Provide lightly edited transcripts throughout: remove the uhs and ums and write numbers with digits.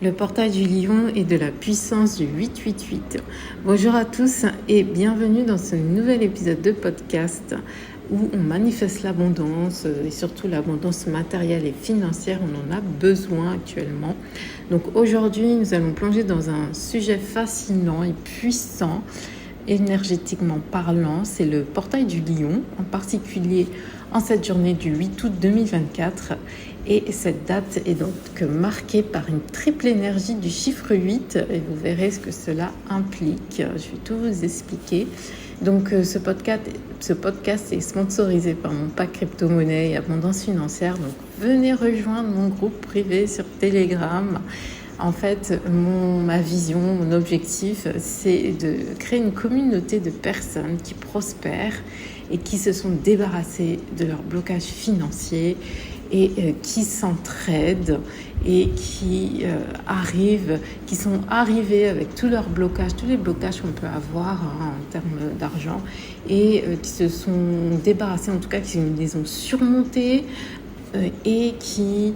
Le portail du lion et de la puissance du 888. Bonjour à tous et bienvenue dans ce nouvel épisode de podcast où on manifeste l'abondance et surtout l'abondance matérielle et financière. On en a besoin actuellement. Donc aujourd'hui, nous allons plonger dans un sujet fascinant et puissant, énergétiquement parlant. C'est le portail du lion, en particulier en cette journée du 8 août 2024. Et cette date est donc marquée par une triple énergie du chiffre 8 et vous verrez ce que cela implique. Je vais tout vous expliquer. Donc ce podcast est sponsorisé par mon pack crypto-monnaie et abondance financière. Donc venez rejoindre mon groupe privé sur Telegram. En fait, ma vision, mon objectif, c'est de créer une communauté de personnes qui prospèrent et qui se sont débarrassées de leur blocage financier et qui s'entraident et qui sont arrivés avec tous leurs blocages, tous les blocages qu'on peut avoir en termes d'argent et qui se sont débarrassés, en tout cas qui les ont surmontés et qui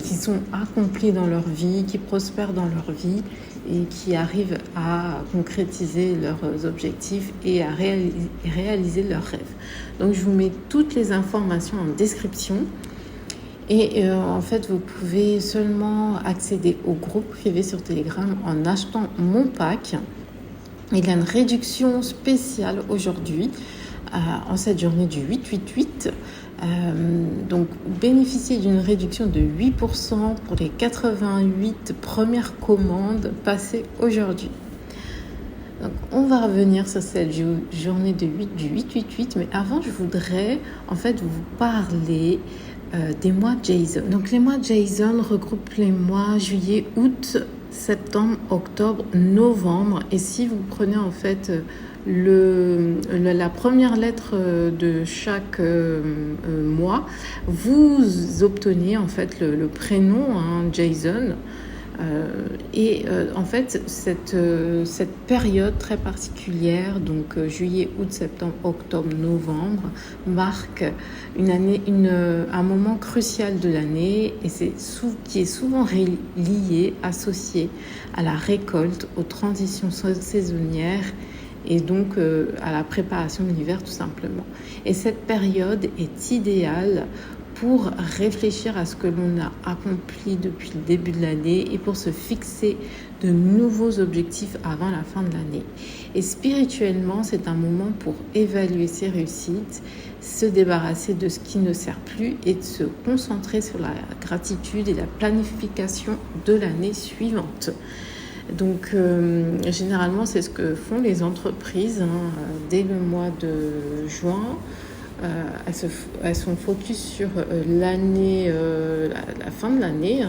sont accomplis dans leur vie, qui prospèrent dans leur vie et qui arrivent à concrétiser leurs objectifs et à réaliser leurs rêves. Donc je vous mets toutes les informations en description et en fait vous pouvez seulement accéder au groupe privé sur Telegram en achetant mon pack. Il y a une réduction spéciale aujourd'hui en cette journée du 888. Donc bénéficier d'une réduction de 8% pour les 88 premières commandes passées aujourd'hui. Donc on va revenir sur cette journée du 888, mais avant je voudrais en fait vous parler des mois Jason. Donc les mois Jason regroupent les mois juillet, août, septembre, octobre, novembre. Et si vous prenez en fait la première lettre de chaque mois, vous obtenez en fait le prénom Jason. En fait, cette période très particulière, donc juillet, août, septembre, octobre, novembre, marque un moment crucial de l'année et qui est souvent lié, associé à la récolte, aux transitions saisonnières et donc à la préparation de l'hiver tout simplement. Et cette période est idéale pour réfléchir à ce que l'on a accompli depuis le début de l'année et pour se fixer de nouveaux objectifs avant la fin de l'année. Et spirituellement, c'est un moment pour évaluer ses réussites, se débarrasser de ce qui ne sert plus et de se concentrer sur la gratitude et la planification de l'année suivante. Donc, généralement, c'est ce que font les entreprises dès le mois de juin. Elles sont focus sur l'année, la fin de l'année,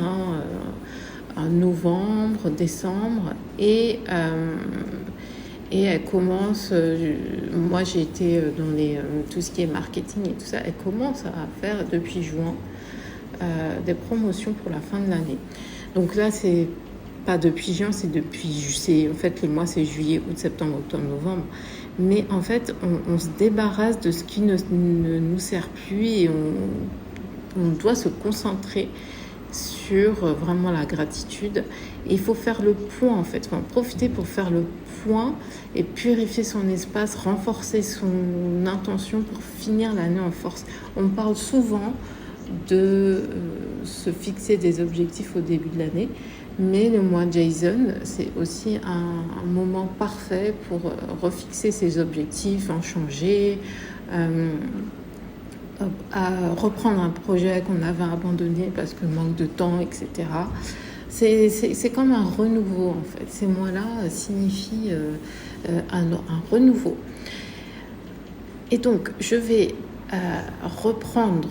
en novembre, décembre, et elles commencent. Moi, j'ai été dans tout ce qui est marketing et tout ça. Elles commencent à faire depuis juin des promotions pour la fin de l'année. Donc là, c'est pas depuis juin, en fait les mois c'est juillet, août, septembre, octobre, novembre. Mais en fait, on se débarrasse de ce qui ne nous sert plus et on doit se concentrer sur vraiment la gratitude. Et il faut faire le point en fait, en profiter pour faire le point et purifier son espace, renforcer son intention pour finir l'année en force. On parle souvent de se fixer des objectifs au début de l'année, mais le mois Jason, c'est aussi un moment parfait pour refixer ses objectifs, en changer, à reprendre un projet qu'on avait abandonné parce que manque de temps, etc. C'est comme un renouveau en fait. Ces mois-là signifient un renouveau. Et donc, je vais reprendre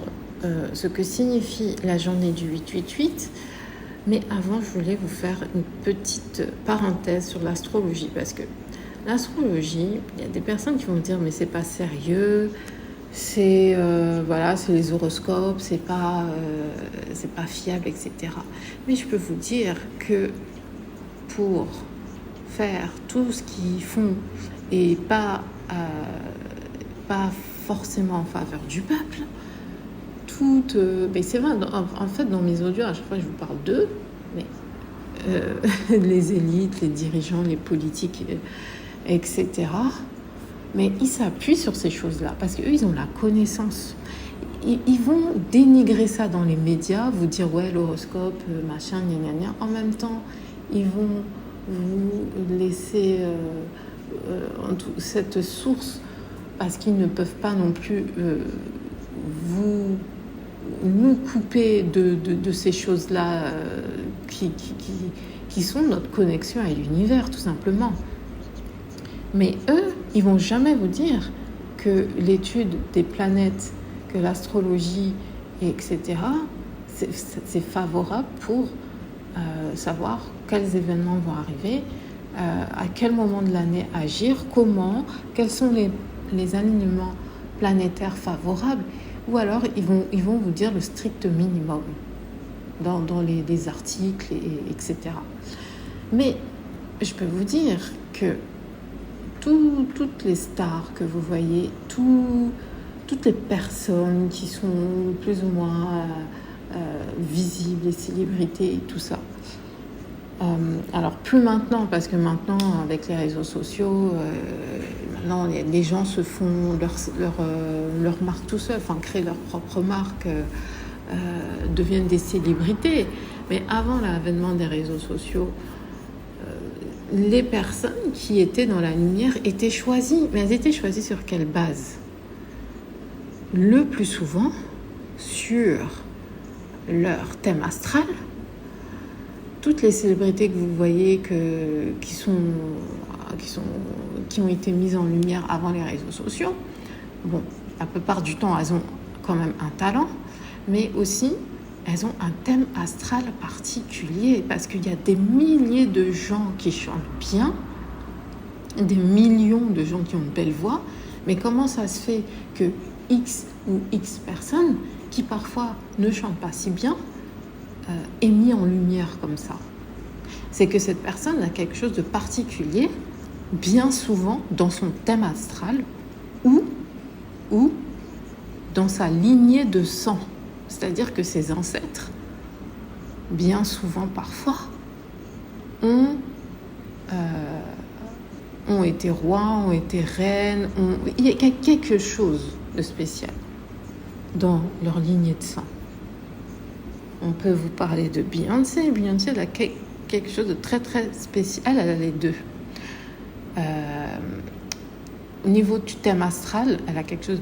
ce que signifie la journée du 888. Mais avant, je voulais vous faire une petite parenthèse sur l'astrologie parce que l'astrologie, il y a des personnes qui vont me dire mais c'est pas sérieux, c'est les horoscopes, c'est pas fiable, etc. Mais je peux vous dire que pour faire tout ce qu'ils font et pas forcément en faveur du peuple. Mais c'est vrai, en fait, dans mes audios, à chaque fois que je vous parle d'eux, Mais les élites, les dirigeants, les politiques, etc. Mais ils s'appuient sur ces choses-là parce qu'eux, ils ont la connaissance. Ils vont dénigrer ça dans les médias, vous dire ouais, l'horoscope, machin, gna gna gna. En même temps, ils vont vous laisser cette source parce qu'ils ne peuvent pas non plus nous couper de ces choses-là qui sont notre connexion à l'univers, tout simplement. Mais eux, ils vont jamais vous dire que l'étude des planètes, que l'astrologie, etc., c'est favorable pour savoir quels événements vont arriver, à quel moment de l'année agir, comment, quels sont les alignements planétaires favorables, ou alors ils vont vous dire le strict minimum dans les articles, etc. Mais je peux vous dire que toutes les stars que vous voyez, toutes les personnes qui sont plus ou moins visibles, les célébrités et tout ça. Alors plus maintenant, parce que maintenant avec les réseaux sociaux, maintenant les gens se font leur marque tout seuls, enfin créent leur propre marque, deviennent des célébrités. Mais avant l'avènement des réseaux sociaux, les personnes qui étaient dans la lumière étaient choisies. Mais elles étaient choisies sur quelle base ? Le plus souvent sur leur thème astral. Toutes les célébrités que vous voyez qui ont été mises en lumière avant les réseaux sociaux, bon, la plupart du temps, elles ont quand même un talent, mais aussi elles ont un thème astral particulier parce qu'il y a des milliers de gens qui chantent bien, des millions de gens qui ont une belle voix, mais comment ça se fait que X ou X personnes qui parfois ne chantent pas si bien est mis en lumière comme ça? C'est que cette personne a quelque chose de particulier, bien souvent dans son thème astral ou dans sa lignée de sang. C'est-à-dire que ses ancêtres, bien souvent parfois, ont été rois, ont été reines. Il y a quelque chose de spécial dans leur lignée de sang. On peut vous parler de Beyoncé. Beyoncé, elle a quelque chose de très très spécial. Elle a les deux. Au niveau du thème astral, elle a quelque chose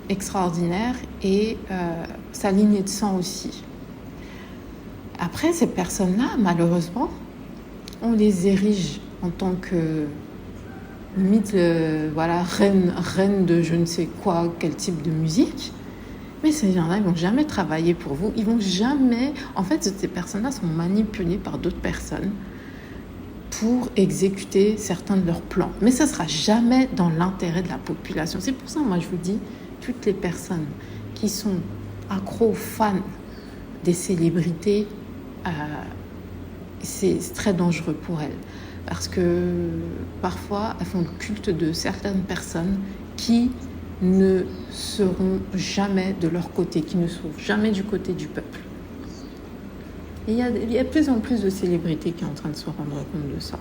d'extraordinaire et sa lignée de sang aussi. Après, ces personnes-là, malheureusement, on les érige en tant que limite, reine de je ne sais quoi, quel type de musique. Mais ces gens-là, ils vont jamais travailler pour vous. Ils vont jamais... En fait, ces personnes-là sont manipulées par d'autres personnes pour exécuter certains de leurs plans. Mais ça ne sera jamais dans l'intérêt de la population. C'est pour ça, moi, je vous dis, toutes les personnes qui sont accros, fans des célébrités, c'est très dangereux pour elles. Parce que parfois, elles font le culte de certaines personnes qui ne seront jamais de leur côté, qui ne seront jamais du côté du peuple. Et il y a de plus en plus de célébrités qui sont en train de se rendre compte de ça.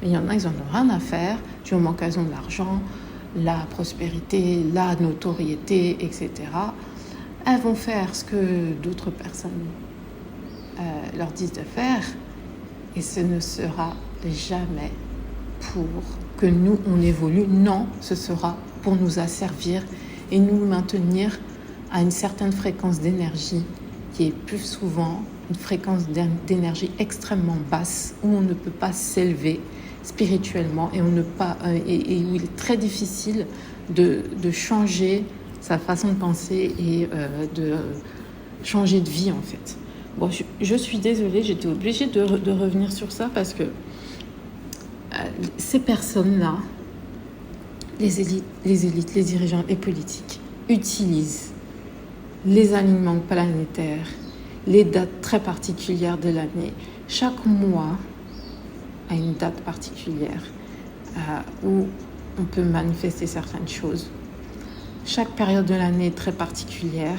Mais il y en a, ils n'en ont rien à faire, du moment qu'elles ont de l'argent, la prospérité, la notoriété, etc. Elles vont faire ce que d'autres personnes leur disent de faire, et ce ne sera jamais pour que nous, on évolue. Non, ce sera pour nous asservir et nous maintenir à une certaine fréquence d'énergie qui est plus souvent une fréquence d'énergie extrêmement basse où on ne peut pas s'élever spirituellement et où il est très difficile de changer sa façon de penser et de changer de vie en fait. Bon, je suis désolée, j'étais obligée de revenir sur ça parce que ces personnes-là, les élites, les dirigeants, les politiques, utilisent les alignements planétaires, les dates très particulières de l'année. Chaque mois a une date particulière où on peut manifester certaines choses. Chaque période de l'année est très particulière.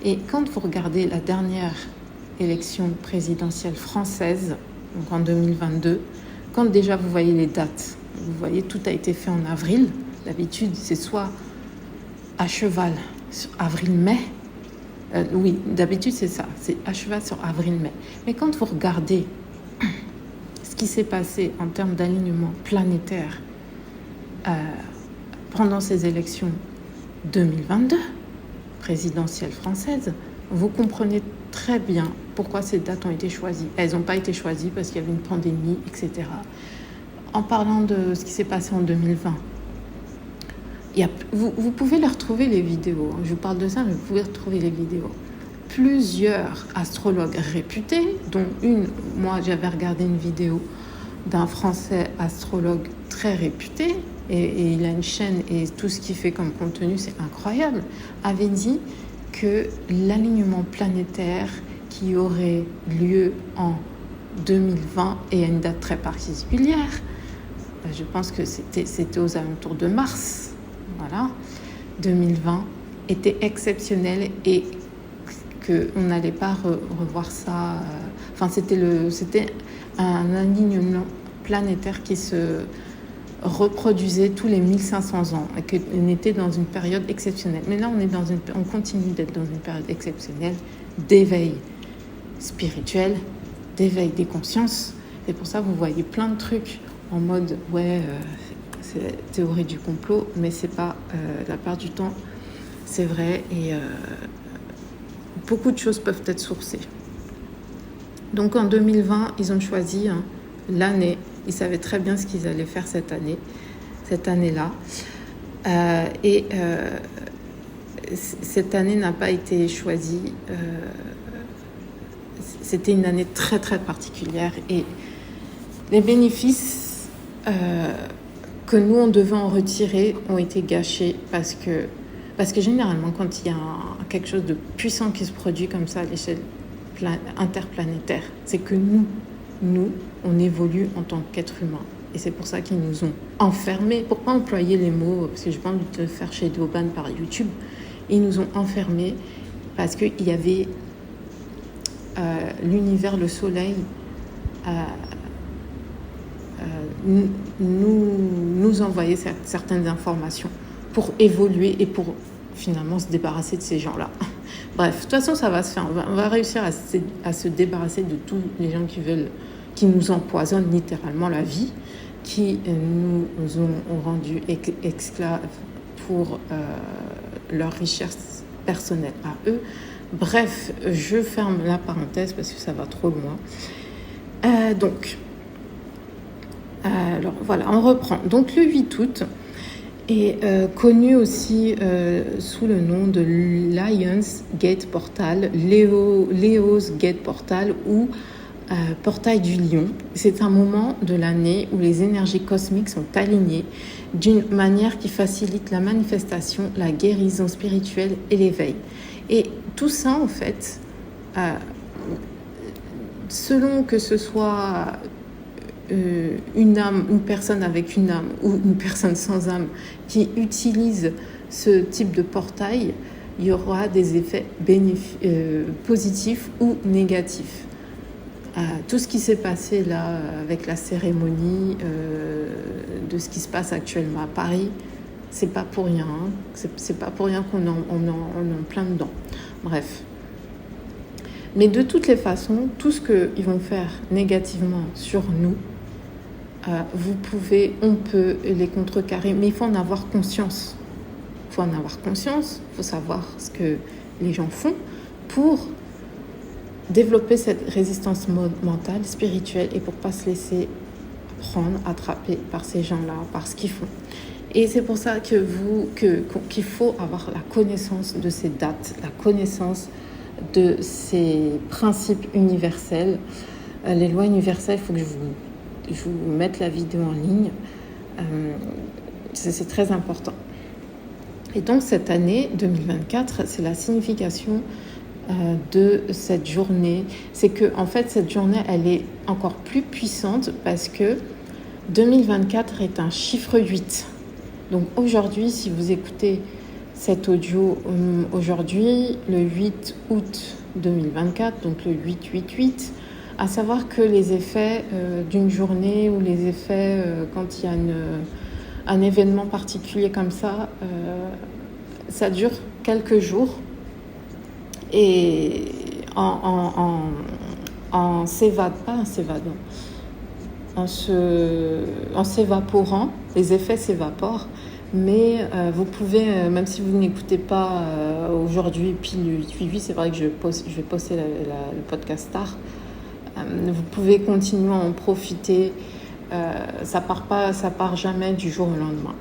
Et quand vous regardez la dernière élection présidentielle française, donc en 2022. Quand déjà vous voyez les dates, vous voyez tout a été fait en avril. D'habitude, c'est soit à cheval sur avril-mai. Oui, d'habitude c'est ça, c'est à cheval sur avril-mai. Mais quand vous regardez ce qui s'est passé en termes d'alignement planétaire pendant ces élections 2022 présidentielles françaises, vous comprenez très bien pourquoi ces dates ont été choisies. Elles n'ont pas été choisies parce qu'il y avait une pandémie, etc. En parlant de ce qui s'est passé en 2020, vous pouvez les retrouver, les vidéos. Je vous parle de ça, mais vous pouvez retrouver les vidéos. Plusieurs astrologues réputés, dont moi j'avais regardé une vidéo d'un Français astrologue très réputé, et il a une chaîne et tout ce qu'il fait comme contenu, c'est incroyable, avait dit que l'alignement planétaire qui aurait lieu en 2020 et à une date très particulière, je pense que c'était aux alentours de mars, voilà, 2020, était exceptionnel et qu'on n'allait pas revoir ça. Enfin, c'était un alignement planétaire qui se reproduisait tous les 1500 ans et qu'on était dans une période exceptionnelle. Mais là, on continue d'être dans une période exceptionnelle d'éveil spirituel, d'éveil des consciences. C'est pour ça que vous voyez plein de trucs en mode c'est théorie du complot, mais c'est pas la part du temps, c'est vrai, et beaucoup de choses peuvent être sourcées. Donc en 2020, ils ont choisi l'année. Ils savaient très bien ce qu'ils allaient faire cette année-là. Cette année n'a pas été choisie. C'était une année très très particulière et les bénéfices que nous on devait en retirer ont été gâchés parce que généralement quand il y a quelque chose de puissant qui se produit comme ça à l'échelle interplanétaire, c'est que nous, on évolue en tant qu'être humain. Et c'est pour ça qu'ils nous ont enfermés. Pourquoi employer les mots? Parce que je pense de faire chez Doban par YouTube. Ils nous ont enfermés parce qu'il y avait l'univers, le soleil, nous envoyait certaines informations pour évoluer et pour finalement se débarrasser de ces gens-là. Bref, de toute façon, ça va se faire. On va réussir à se débarrasser de tous les gens qui nous empoisonnent littéralement la vie, qui nous ont rendus esclaves pour leur richesse personnelle à eux. Bref, je ferme la parenthèse parce que ça va trop loin. Alors voilà, on reprend. Donc le 8 août est connu aussi sous le nom de Lions Gate Portal, Leo's Gate Portal ou Portail du Lion. C'est un moment de l'année où les énergies cosmiques sont alignées d'une manière qui facilite la manifestation, la guérison spirituelle et l'éveil. Et tout ça, en fait, selon que ce soit une âme, une personne avec une âme ou une personne sans âme qui utilise ce type de portail, il y aura des effets positifs ou négatifs. Tout ce qui s'est passé là avec la cérémonie de ce qui se passe actuellement à Paris, c'est pas pour rien. C'est pas pour rien qu'on est en plein dedans. Bref. Mais de toutes les façons, tout ce qu'ils vont faire négativement sur nous, on peut les contrecarrer, mais il faut en avoir conscience. Il faut en avoir conscience, il faut savoir ce que les gens font pour développer cette résistance mentale, spirituelle, et pour ne pas se laisser prendre, attraper par ces gens-là, par ce qu'ils font. Et c'est pour ça qu'il faut avoir la connaissance de ces dates, la connaissance de ces principes universels. Les lois universelles, il faut que je vous mette la vidéo en ligne. C'est très important. Et donc cette année 2024, c'est la signification de cette journée. C'est que en fait cette journée, elle est encore plus puissante parce que 2024 est un chiffre 8. Donc aujourd'hui, si vous écoutez cet audio aujourd'hui, le 8 août 2024, donc le 8-8-8, à savoir que les effets d'une journée ou les effets quand il y a un événement particulier comme ça dure quelques jours et en s'évaporant, les effets s'évaporent. Mais vous pouvez, même si vous n'écoutez pas aujourd'hui pile 8-8, c'est vrai que je vais poster le podcast tard, vous pouvez continuer à en profiter, ça part jamais du jour au lendemain.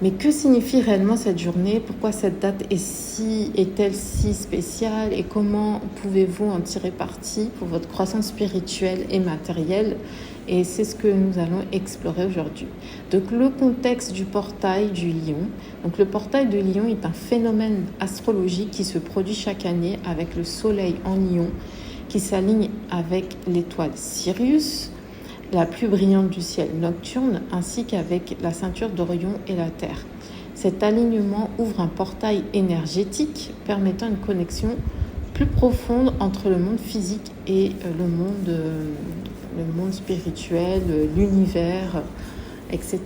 Mais que signifie réellement cette journée? Pourquoi cette date est-elle si spéciale? Et comment pouvez-vous en tirer parti pour votre croissance spirituelle et matérielle? Et c'est ce que nous allons explorer aujourd'hui. Donc le contexte du portail du Lion. Donc le portail de Lion est un phénomène astrologique qui se produit chaque année avec le Soleil en Lion qui s'aligne avec l'étoile Sirius, la plus brillante du ciel nocturne, ainsi qu'avec la ceinture d'Orion et la Terre. Cet alignement ouvre un portail énergétique permettant une connexion plus profonde entre le monde physique et le monde spirituel, l'univers, etc.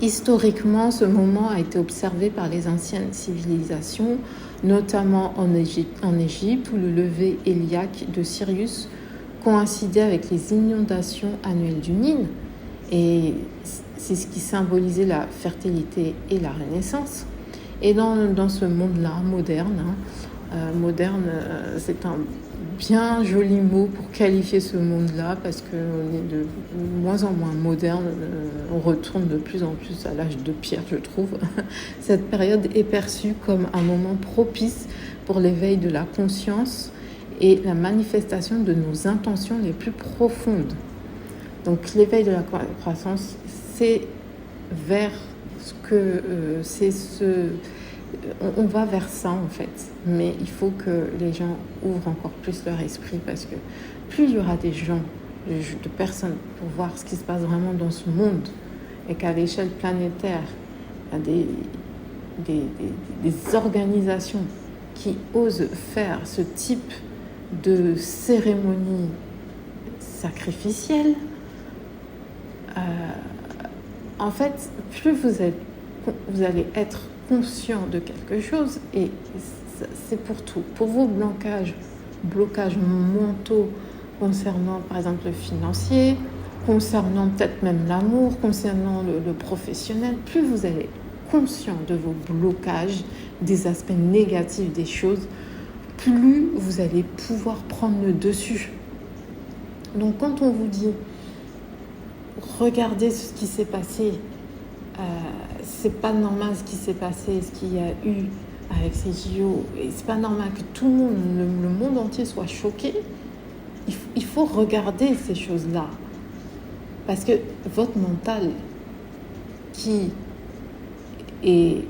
Historiquement, ce moment a été observé par les anciennes civilisations, notamment en Égypte, où le lever héliaque de Sirius coïncidait avec les inondations annuelles du Nil, et c'est ce qui symbolisait la fertilité et la renaissance. Et dans ce monde-là, moderne, c'est un bien joli mot pour qualifier ce monde-là, parce qu'on est de moins en moins moderne, on retourne de plus en plus à l'âge de pierre, je trouve. Cette période est perçue comme un moment propice pour l'éveil de la conscience et la manifestation de nos intentions les plus profondes. Donc l'éveil de la croissance, c'est vers ce que on va vers ça en fait, mais il faut que les gens ouvrent encore plus leur esprit, parce que plus il y aura des gens, de personnes pour voir ce qui se passe vraiment dans ce monde, et qu'à l'échelle planétaire, il y a des organisations qui osent faire ce type de cérémonie sacrificielle, en fait, plus vous allez être conscient de quelque chose, et c'est pour tout, pour vos blocages mentaux concernant par exemple le financier, concernant peut-être même l'amour, concernant le professionnel, plus vous allez conscient de vos blocages, des aspects négatifs des choses, plus vous allez pouvoir prendre le dessus. Donc quand on vous dit regardez ce qui s'est passé, c'est pas normal ce qui s'est passé, ce qu'il y a eu avec ces JO, et c'est pas normal que tout le monde, le monde entier soit choqué, il faut regarder ces choses-là, parce que votre mental qui est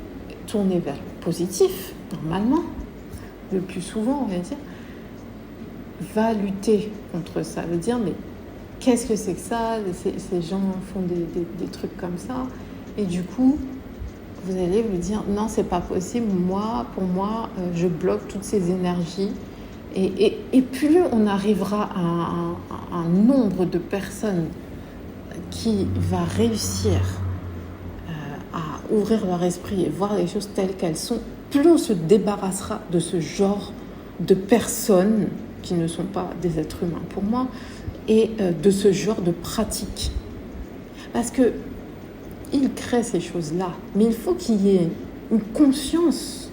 tourné vers le positif, normalement, le plus souvent, on va dire, va lutter contre ça, veut dire mais qu'est-ce que c'est que ça, ces gens font des trucs comme ça, et du coup vous allez vous dire non, c'est pas possible, pour moi je bloque toutes ces énergies, et plus on arrivera à un nombre de personnes qui va réussir à ouvrir leur esprit et voir les choses telles qu'elles sont, plus on se débarrassera de ce genre de personnes qui ne sont pas des êtres humains pour moi, et de ce genre de pratiques. Parce que il crée ces choses-là, mais il faut qu'il y ait une conscience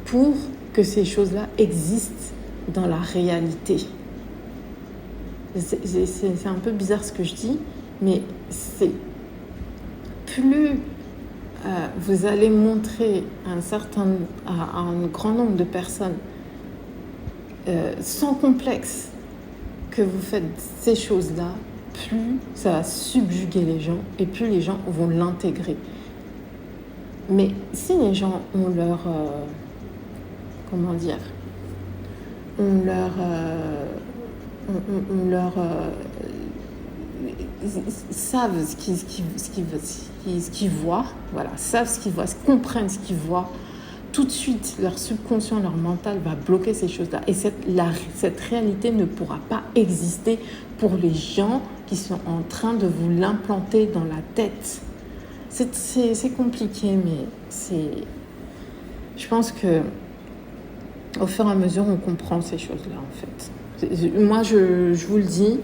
pour que ces choses-là existent dans la réalité. C'est un peu bizarre ce que je dis, mais c'est plus vous allez montrer à un grand nombre de personnes sans complexe que vous faites ces choses-là, plus ça va subjuguer les gens, et plus les gens vont l'intégrer. Mais si les gens ont savent ce qu'ils voient, voilà, savent ce qu'ils voient, comprennent ce qu'ils voient, tout de suite, leur subconscient, leur mental va bloquer ces choses-là. Et cette réalité ne pourra pas exister pour les gens qui sont en train de vous l'implanter dans la tête. C'est compliqué, mais je pense que au fur et à mesure, on comprend ces choses-là, en fait. Moi, je vous le dis,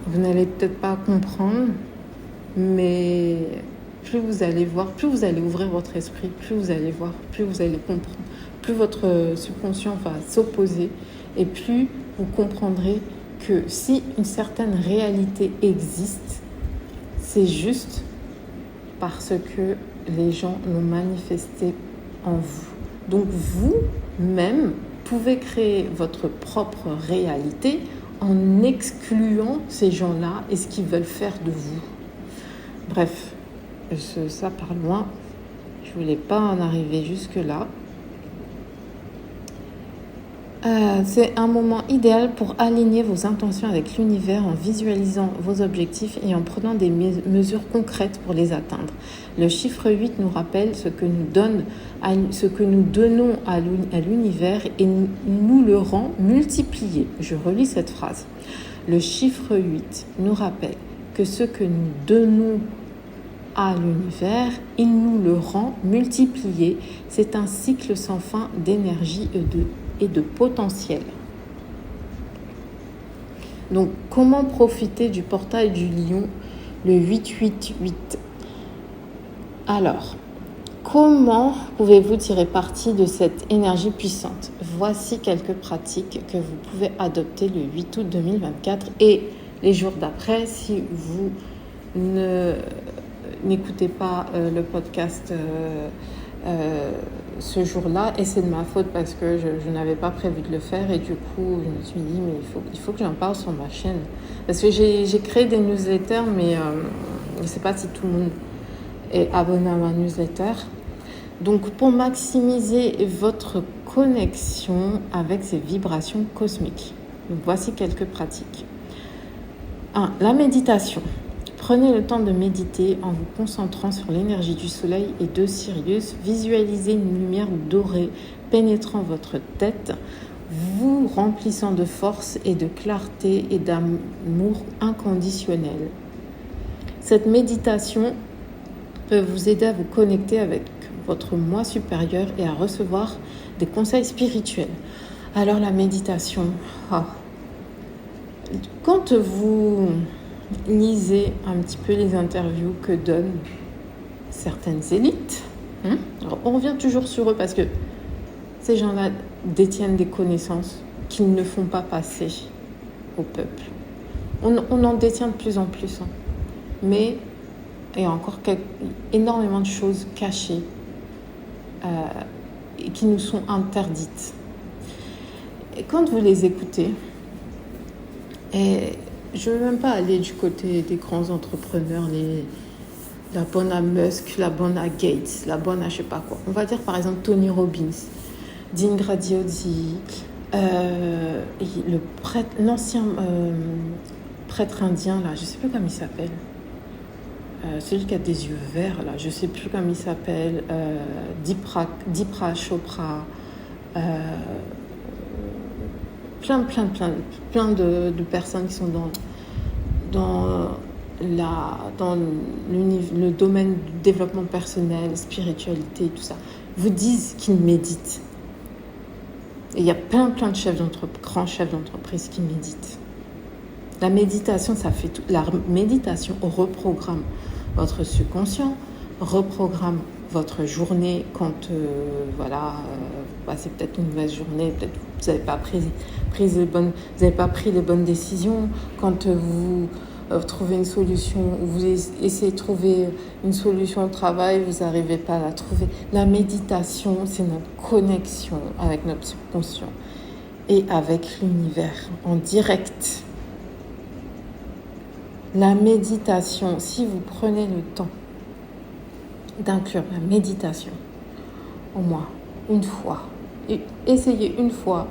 vous n'allez peut-être pas comprendre, mais plus vous allez voir, plus vous allez ouvrir votre esprit, plus vous allez voir, plus vous allez comprendre, plus votre subconscient va s'opposer et plus vous comprendrez que si une certaine réalité existe, c'est juste parce que les gens l'ont manifesté en vous. Donc vous-même pouvez créer votre propre réalité en excluant ces gens-là et ce qu'ils veulent faire de vous. Bref, ça part loin. Je ne voulais pas en arriver jusque-là. C'est un moment idéal pour aligner vos intentions avec l'univers en visualisant vos objectifs et en prenant des mesures concrètes pour les atteindre. Le chiffre 8 nous rappelle ce que nous donnons à l'univers et nous le rend multiplié. Je relis cette phrase. Le chiffre 8 nous rappelle que ce que nous donnons à l'univers, il nous le rend multiplié. C'est un cycle sans fin d'énergie et de potentiel. Donc, comment profiter du portail du lion, le 888 ? Alors, comment pouvez-vous tirer parti de cette énergie puissante ? Voici quelques pratiques que vous pouvez adopter le 8 août 2024 et les jours d'après si vous n'écoutez pas le podcast ce jour-là, et c'est de ma faute parce que je n'avais pas prévu de le faire et du coup je me suis dit mais il faut que j'en parle sur ma chaîne parce que j'ai créé des newsletters mais je ne sais pas si tout le monde est abonné à ma newsletter. Donc pour maximiser votre connexion avec ces vibrations cosmiques, donc voici quelques pratiques. 1. La méditation. Prenez le temps de méditer en vous concentrant sur l'énergie du soleil et de Sirius. Visualisez une lumière dorée pénétrant votre tête, vous remplissant de force et de clarté et d'amour inconditionnel. Cette méditation peut vous aider à vous connecter avec votre moi supérieur et à recevoir des conseils spirituels. Alors la méditation, quand vous lisez un petit peu les interviews que donnent certaines élites. Alors, on revient toujours sur eux parce que ces gens-là détiennent des connaissances qu'ils ne font pas passer au peuple. On en détient de plus en plus. Mais il y a encore énormément de choses cachées et qui nous sont interdites. Et quand vous les écoutez, je ne veux même pas aller du côté des grands entrepreneurs, la bonne à Musk, la bonne à Gates, la bonne à je ne sais pas quoi. On va dire par exemple Tony Robbins, Dean Graziosi, l'ancien prêtre indien, là, je ne sais plus comment il s'appelle. Celui qui a des yeux verts, là, je ne sais plus comment il s'appelle. Deepak Chopra. Plein de personnes qui sont dans le domaine du développement personnel, spiritualité, tout ça, vous disent qu'ils méditent. Et il y a plein de grands chefs d'entreprise qui méditent. La méditation, ça fait tout. La méditation reprogramme votre subconscient, reprogramme votre journée quand vous passez peut-être une mauvaise journée, peut-être vous n'avez pas pris les bonnes décisions, quand vous trouvez une solution, vous essayez de trouver une solution au travail, vous n'arrivez pas à la trouver. La méditation, c'est notre connexion avec notre subconscient et avec l'univers en direct. La méditation, si vous prenez le temps d'inclure la méditation au moins une fois, et essayez une fois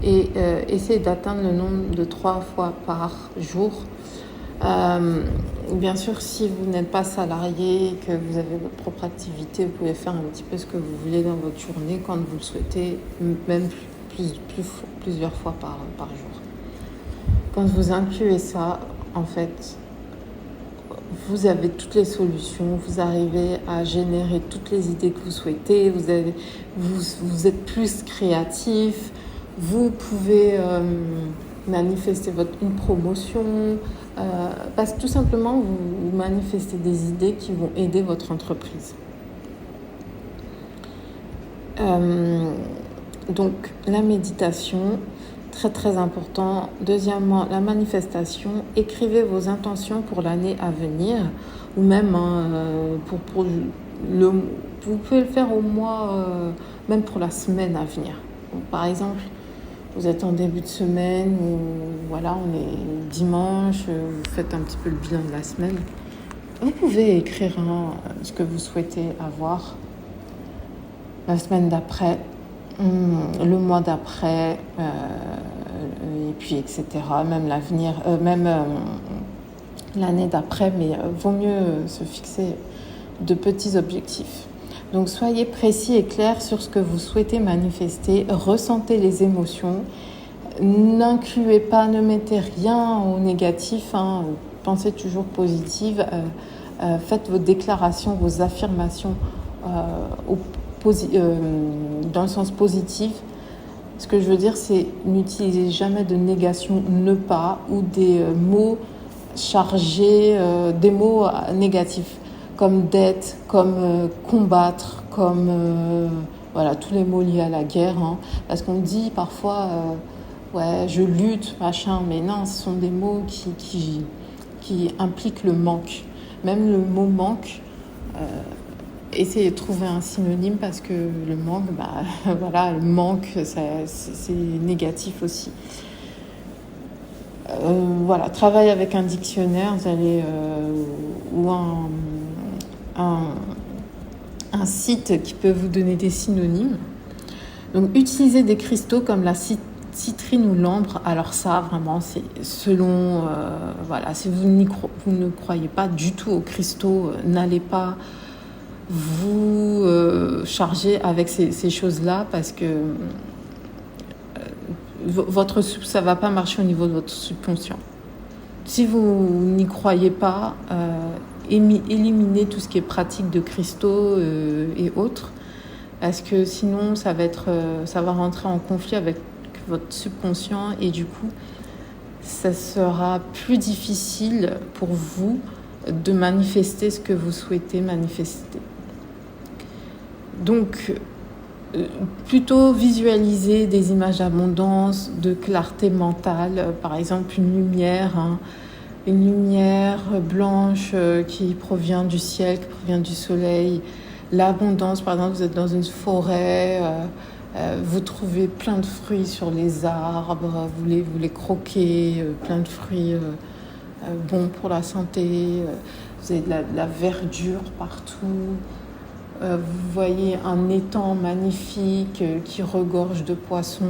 et essayez d'atteindre le nombre de 3 fois par jour. Bien sûr, si vous n'êtes pas salarié, que vous avez votre propre activité, vous pouvez faire un petit peu ce que vous voulez dans votre journée quand vous le souhaitez, même plusieurs fois par jour. Quand vous incluez ça, en fait, vous avez toutes les solutions, vous arrivez à générer toutes les idées que vous souhaitez, vous êtes plus créatif, vous pouvez manifester une promotion, parce que tout simplement, vous manifestez des idées qui vont aider votre entreprise. Donc, la méditation, très très important. Deuxièmement, la manifestation. Écrivez vos intentions pour l'année à venir, ou même vous pouvez le faire au mois, même pour la semaine à venir. Donc, par exemple, vous êtes en début de semaine, ou voilà, on est dimanche, vous faites un petit peu le bilan de la semaine. Vous pouvez écrire ce que vous souhaitez avoir la semaine d'après, le mois d'après, et puis etc. Même l'avenir, l'année d'après, mais vaut mieux se fixer de petits objectifs. Donc soyez précis et clair sur ce que vous souhaitez manifester, ressentez les émotions, n'incluez pas, ne mettez rien au négatif, pensez toujours positive, faites vos déclarations, vos affirmations dans le sens positif. Ce que je veux dire, c'est n'utilisez jamais de négation, ne pas, ou des mots chargés, des mots négatifs, comme dette, comme combattre, comme voilà, tous les mots liés à la guerre. Parce qu'on dit parfois, ouais, je lutte, machin, mais non, ce sont des mots qui impliquent le manque. Même le mot manque, essayez de trouver un synonyme parce que le manque, voilà, le manque, c'est négatif aussi. Voilà, travaille avec un dictionnaire, vous allez ou un site qui peut vous donner des synonymes. Donc, utilisez des cristaux comme la citrine ou l'ambre. Alors ça, vraiment, c'est selon... voilà, si vous ne croyez pas du tout aux cristaux, n'allez pas vous charger avec ces choses-là parce que ça ne va pas marcher au niveau de votre subconscient. Si vous n'y croyez pas, éliminez tout ce qui est pratique de cristaux et autres, parce que sinon ça va rentrer en conflit avec votre subconscient et du coup ça sera plus difficile pour vous de manifester ce que vous souhaitez manifester. Donc plutôt visualiser des images d'abondance, de clarté mentale, par exemple une lumière blanche qui provient du ciel, qui provient du soleil, l'abondance, par exemple vous êtes dans une forêt, vous trouvez plein de fruits sur les arbres, vous les croquez, plein de fruits bons pour la santé, vous avez de la verdure partout. Vous voyez un étang magnifique qui regorge de poissons,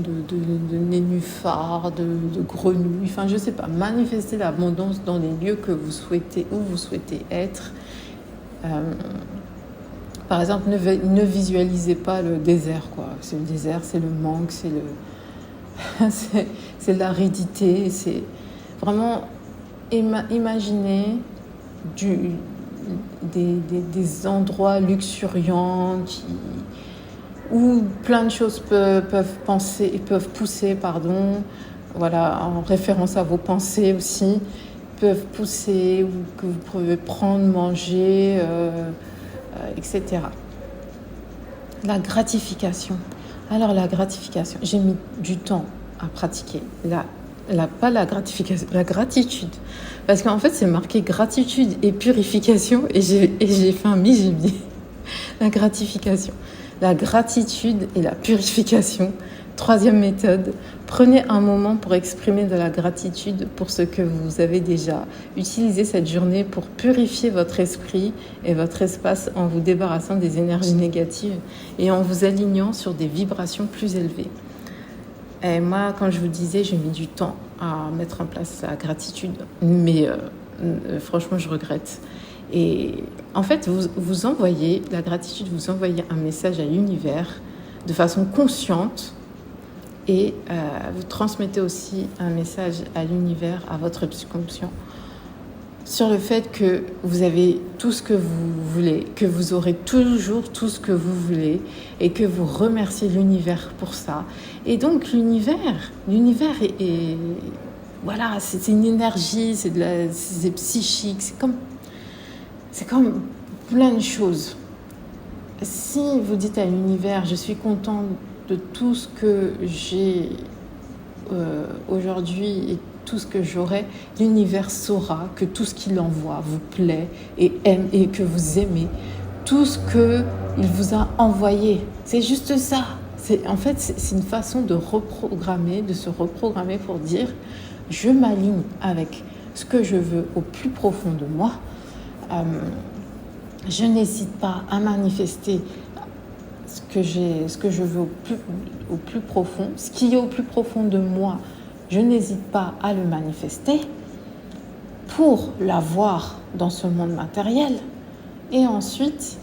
de nénuphars, de grenouilles. Enfin, je sais pas, manifester l'abondance dans les lieux que vous souhaitez, où vous souhaitez être. Par exemple, ne visualisez pas le désert, quoi. C'est le désert, c'est le manque, c'est l'aridité. C'est vraiment imaginer des endroits luxuriants où plein de choses peuvent pousser, voilà, en référence à vos pensées aussi, peuvent pousser, ou que vous pouvez prendre, manger, etc. La gratification. Alors la gratification, j'ai mis du temps à pratiquer. Pas la gratification, la gratitude. Parce qu'en fait, c'est marqué gratitude et purification. Et j'ai fait un j'ai mis la gratification. La gratitude et la purification. Troisième méthode, prenez un moment pour exprimer de la gratitude pour ce que vous avez déjà. Utilisez cette journée pour purifier votre esprit et votre espace en vous débarrassant des énergies négatives et en vous alignant sur des vibrations plus élevées. Et moi, quand je vous disais, j'ai mis du temps à mettre en place la gratitude, mais franchement, je regrette. Et en fait, vous envoyez, la gratitude, vous envoyez un message à l'univers de façon consciente et vous transmettez aussi un message à l'univers, à votre subconscient, sur le fait que vous avez tout ce que vous voulez, que vous aurez toujours tout ce que vous voulez et que vous remerciez l'univers pour ça. Et donc l'univers est voilà, c'est une énergie, c'est psychique, c'est comme plein de choses. Si vous dites à l'univers, je suis content de tout ce que j'ai aujourd'hui et tout ce que j'aurai, l'univers saura que tout ce qu'il envoie vous plaît et aime et que vous aimez tout ce qu'il vous a envoyé. C'est juste ça. En fait, c'est une façon de se reprogrammer pour dire je m'aligne avec ce que je veux au plus profond de moi. Je n'hésite pas à manifester ce que je veux au plus profond, ce qui est au plus profond de moi. Je n'hésite pas à le manifester pour l'avoir dans ce monde matériel et ensuite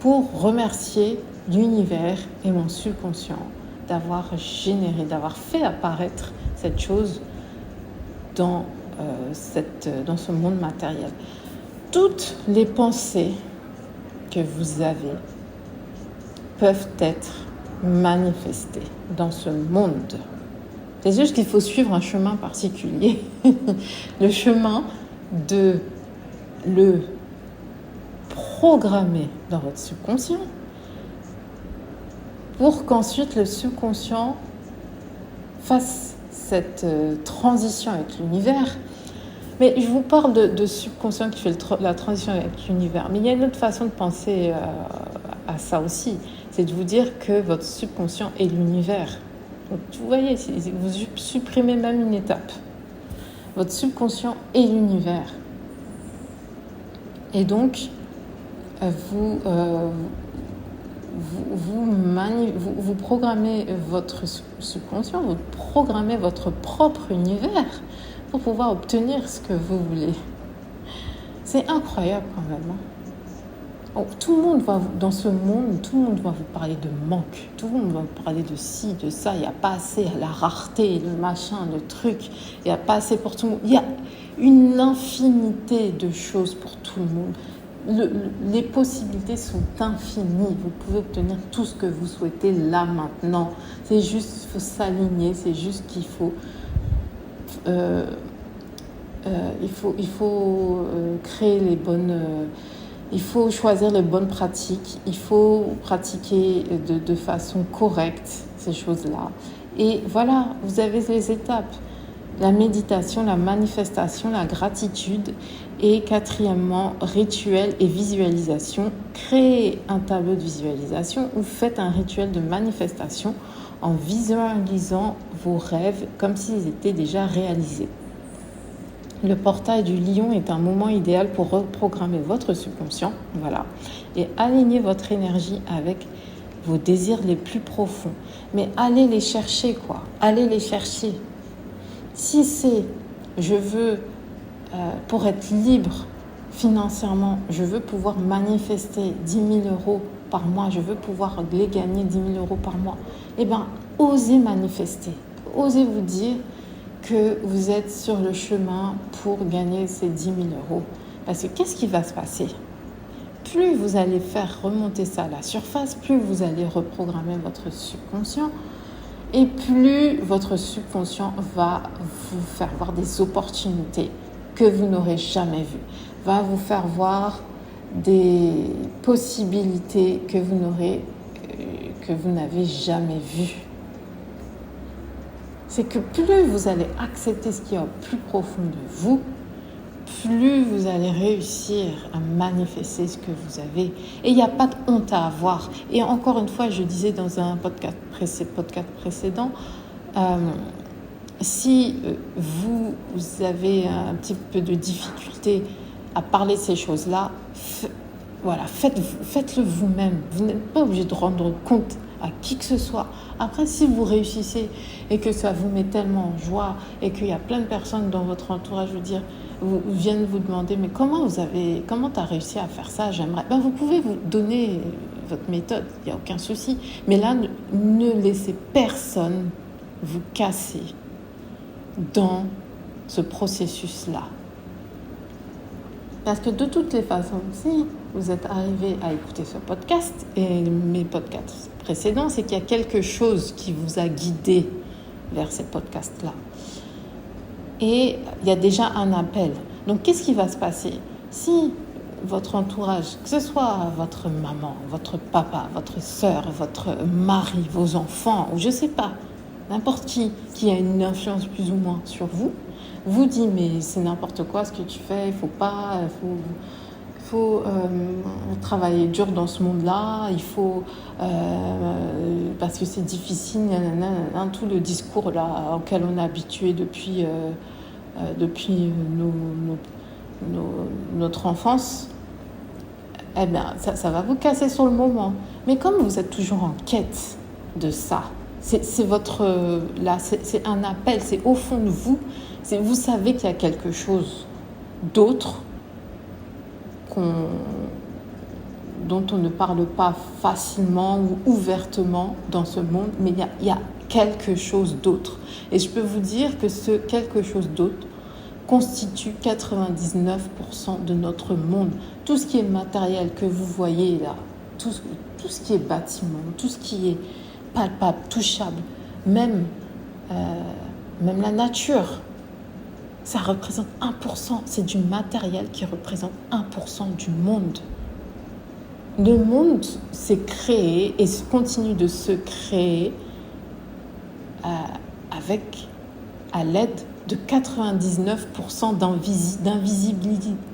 pour remercier l'univers et mon subconscient d'avoir généré, d'avoir fait apparaître cette chose dans ce monde matériel. Toutes les pensées que vous avez peuvent être manifestées dans ce monde. C'est juste qu'il faut suivre un chemin particulier. Le chemin de le programmer dans votre subconscient pour qu'ensuite le subconscient fasse cette transition avec l'univers. Mais je vous parle de subconscient qui fait la transition avec l'univers. Mais il y a une autre façon de penser à ça aussi. C'est de vous dire que votre subconscient est l'univers. Donc, vous voyez, vous supprimez même une étape. Votre subconscient est l'univers. Et donc, vous programmez votre subconscient, vous programmez votre propre univers pour pouvoir obtenir ce que vous voulez. C'est incroyable quand même. Tout le monde dans ce monde, tout le monde va vous parler de manque. Tout le monde va vous parler de ci, de ça. Il n'y a pas assez, la rareté, le machin, le truc. Il n'y a pas assez pour tout le monde. Il y a une infinité de choses pour tout le monde. Les possibilités sont infinies. Vous pouvez obtenir tout ce que vous souhaitez là, maintenant. C'est juste, il faut s'aligner. C'est juste qu'il faut... il faut créer les bonnes... il faut choisir les bonnes pratiques. Il faut pratiquer de façon correcte ces choses-là. Et voilà, vous avez les étapes. La méditation, la manifestation, la gratitude et quatrièmement, rituel et visualisation. Créez un tableau de visualisation ou faites un rituel de manifestation en visualisant vos rêves comme s'ils étaient déjà réalisés. Le portail du lion est un moment idéal pour reprogrammer votre subconscient, voilà, et aligner votre énergie avec vos désirs les plus profonds. Mais allez les chercher, quoi. Allez les chercher. Si c'est, je veux, pour être libre financièrement, je veux pouvoir manifester 10 000 euros par mois, je veux pouvoir les gagner 10 000 euros par mois, eh bien, osez manifester. Osez vous dire que vous êtes sur le chemin pour gagner ces 10 000 euros. Parce que qu'est-ce qui va se passer ? Plus vous allez faire remonter ça à la surface, plus vous allez reprogrammer votre subconscient et plus votre subconscient va vous faire voir des opportunités que vous n'aurez jamais vues, va vous faire voir des possibilités que vous n'avez jamais vues. C'est que plus vous allez accepter ce qui est au plus profond de vous, plus vous allez réussir à manifester ce que vous avez. Et il n'y a pas de honte à avoir. Et encore une fois, je disais dans un podcast précédent, si vous avez un petit peu de difficulté à parler de ces choses-là, voilà, faites-le vous-même. Vous n'êtes pas obligé de rendre compte à qui que ce soit. Après, si vous réussissez et que ça vous met tellement en joie et qu'il y a plein de personnes dans votre entourage, viennent vous demander mais comment tu as réussi à faire ça, j'aimerais. Vous pouvez vous donner votre méthode, il n'y a aucun souci. Mais là, ne laissez personne vous casser dans ce processus-là. Parce que de toutes les façons, si vous êtes arrivé à écouter ce podcast et mes podcasts précédents, c'est qu'il y a quelque chose qui vous a guidé vers ces podcasts-là. Et il y a déjà un appel. Donc, qu'est-ce qui va se passer si votre entourage, que ce soit votre maman, votre papa, votre sœur, votre mari, vos enfants, ou je ne sais pas, n'importe qui a une influence plus ou moins sur vous, vous dit mais c'est n'importe quoi ce que tu fais, il faut travailler dur dans ce monde-là, il faut parce que c'est difficile, tout le discours là auquel on est habitué depuis notre enfance, eh bien ça va vous casser sur le moment. Mais comme vous êtes toujours en quête de ça, c'est votre là, c'est un appel, c'est au fond de vous. Vous savez qu'il y a quelque chose d'autre dont on ne parle pas facilement ou ouvertement dans ce monde, mais il y a quelque chose d'autre. Et je peux vous dire que ce quelque chose d'autre constitue 99% de notre monde. Tout ce qui est matériel que vous voyez là, tout ce qui est bâtiment, tout ce qui est palpable, touchable, même la nature, ça représente 1%. C'est du matériel qui représente 1% du monde. Le monde s'est créé et continue de se créer à l'aide de 99%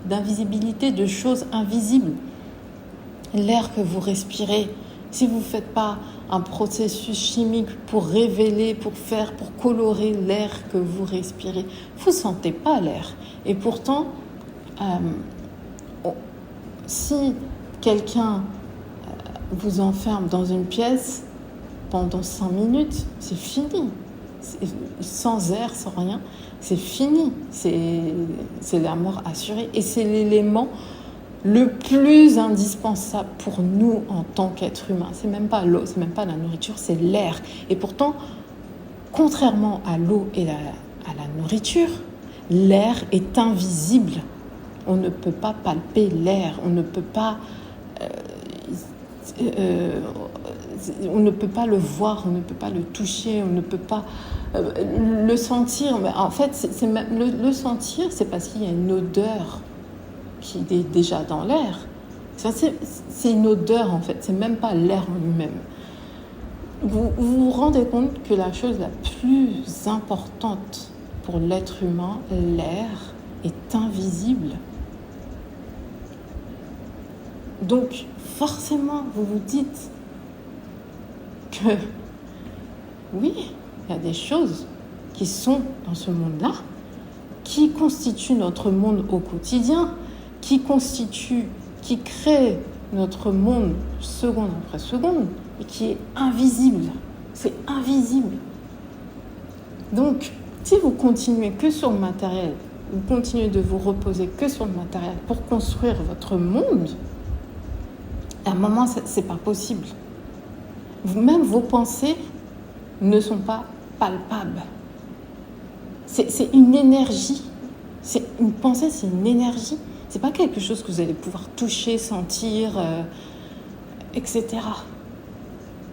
d'invisibilité de choses invisibles. L'air que vous respirez, si vous ne faites pas un processus chimique pour révéler, pour colorer l'air que vous respirez, vous ne sentez pas l'air. Et pourtant, si quelqu'un vous enferme dans une pièce pendant 5 minutes, c'est fini. Sans air, sans rien, c'est fini. C'est la mort assurée. Et c'est l'élément le plus indispensable pour nous en tant qu'être humain. C'est même pas l'eau, c'est même pas la nourriture, c'est l'air. Et pourtant, contrairement à l'eau et à la nourriture, l'air est invisible. On ne peut pas palper l'air, on ne peut pas le voir, on ne peut pas le toucher, on ne peut pas le sentir. Mais en fait, le sentir, c'est parce qu'il y a une odeur qui est déjà dans l'air. C'est une odeur en fait, c'est même pas l'air en lui-même. Vous vous rendez compte que la chose la plus importante pour l'être humain, l'air, est invisible. Donc forcément, vous vous dites que oui, il y a des choses qui sont dans ce monde-là, qui constituent notre monde au quotidien, qui crée notre monde seconde après seconde et qui est invisible. C'est invisible. Donc, si vous continuez que sur le matériel, vous continuez de vous reposer que sur le matériel pour construire votre monde, à un moment, c'est pas possible. Même vos pensées ne sont pas palpables. C'est une énergie. Une pensée, c'est une énergie. C'est pas quelque chose que vous allez pouvoir toucher, sentir, etc.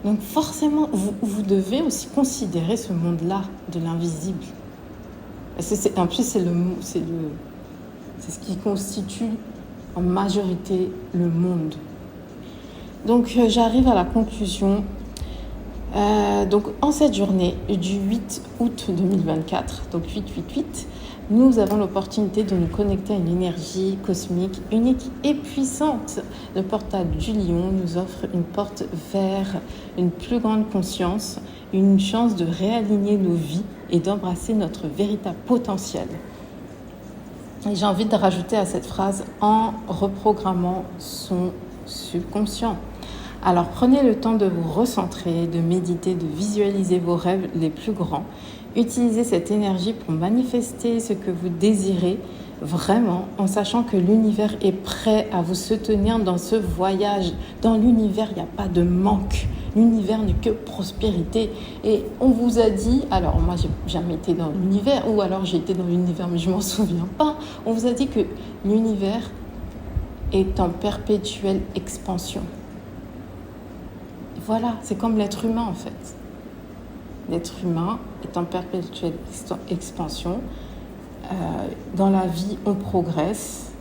Donc forcément, vous devez aussi considérer ce monde-là de l'invisible. En plus, c'est ce qui constitue en majorité le monde. Donc j'arrive à la conclusion. Donc en cette journée du 8 août 2024, donc 888, nous avons l'opportunité de nous connecter à une énergie cosmique unique et puissante. Le portail du Lion nous offre une porte vers une plus grande conscience, une chance de réaligner nos vies et d'embrasser notre véritable potentiel. Et j'ai envie de rajouter à cette phrase en reprogrammant son subconscient. Alors prenez le temps de vous recentrer, de méditer, de visualiser vos rêves les plus grands. Utilisez cette énergie pour manifester ce que vous désirez vraiment, en sachant que l'univers est prêt à vous soutenir dans ce voyage. Dans l'univers, il n'y a pas de manque. L'univers n'est que prospérité. Et on vous a dit, alors moi j'ai jamais été dans l'univers, ou alors j'ai été dans l'univers mais je m'en souviens pas. On vous a dit que l'univers est en perpétuelle expansion. Voilà, c'est comme l'être humain en fait. L'être humain est en perpétuelle expansion. Dans la vie, on progresse,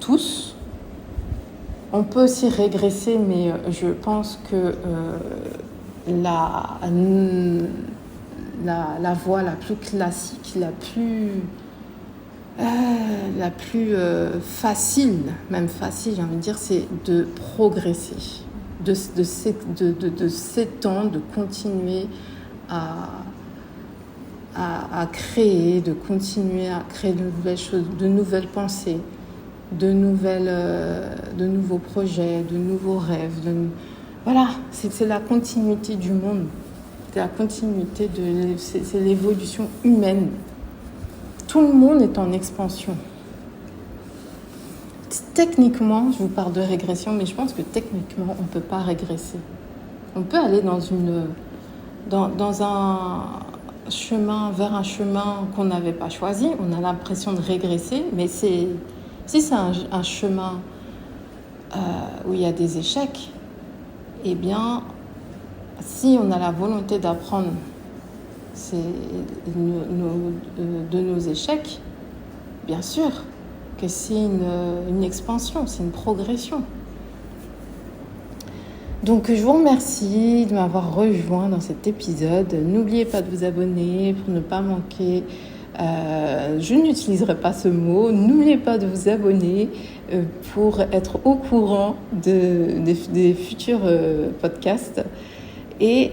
tous. On peut aussi régresser, mais je pense que la voie la plus classique, la plus facile, même facile, j'ai envie de dire, c'est de progresser, de s'étendre, de continuer à créer, de continuer à créer de nouvelles choses, de nouvelles pensées, de nouveaux projets, de nouveaux rêves. Voilà, c'est la continuité du monde. C'est la continuité, c'est l'évolution humaine. Tout le monde est en expansion. Techniquement, je vous parle de régression, mais je pense que techniquement, on ne peut pas régresser. On peut aller dans un chemin, vers un chemin qu'on n'avait pas choisi, on a l'impression de régresser, mais si c'est un chemin où il y a des échecs, eh bien, si on a la volonté d'apprendre de nos échecs, bien sûr que c'est une expansion, c'est une progression. Donc je vous remercie de m'avoir rejoint dans cet épisode. N'oubliez pas de vous abonner pour ne pas manquer. Je n'utiliserai pas ce mot. N'oubliez pas de vous abonner pour être au courant des futurs podcasts. Et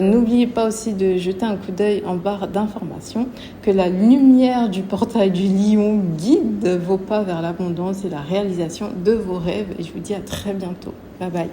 n'oubliez pas aussi de jeter un coup d'œil en barre d'informations, que la lumière du portail du lion guide vos pas vers l'abondance et la réalisation de vos rêves. Et je vous dis à très bientôt. Bye bye.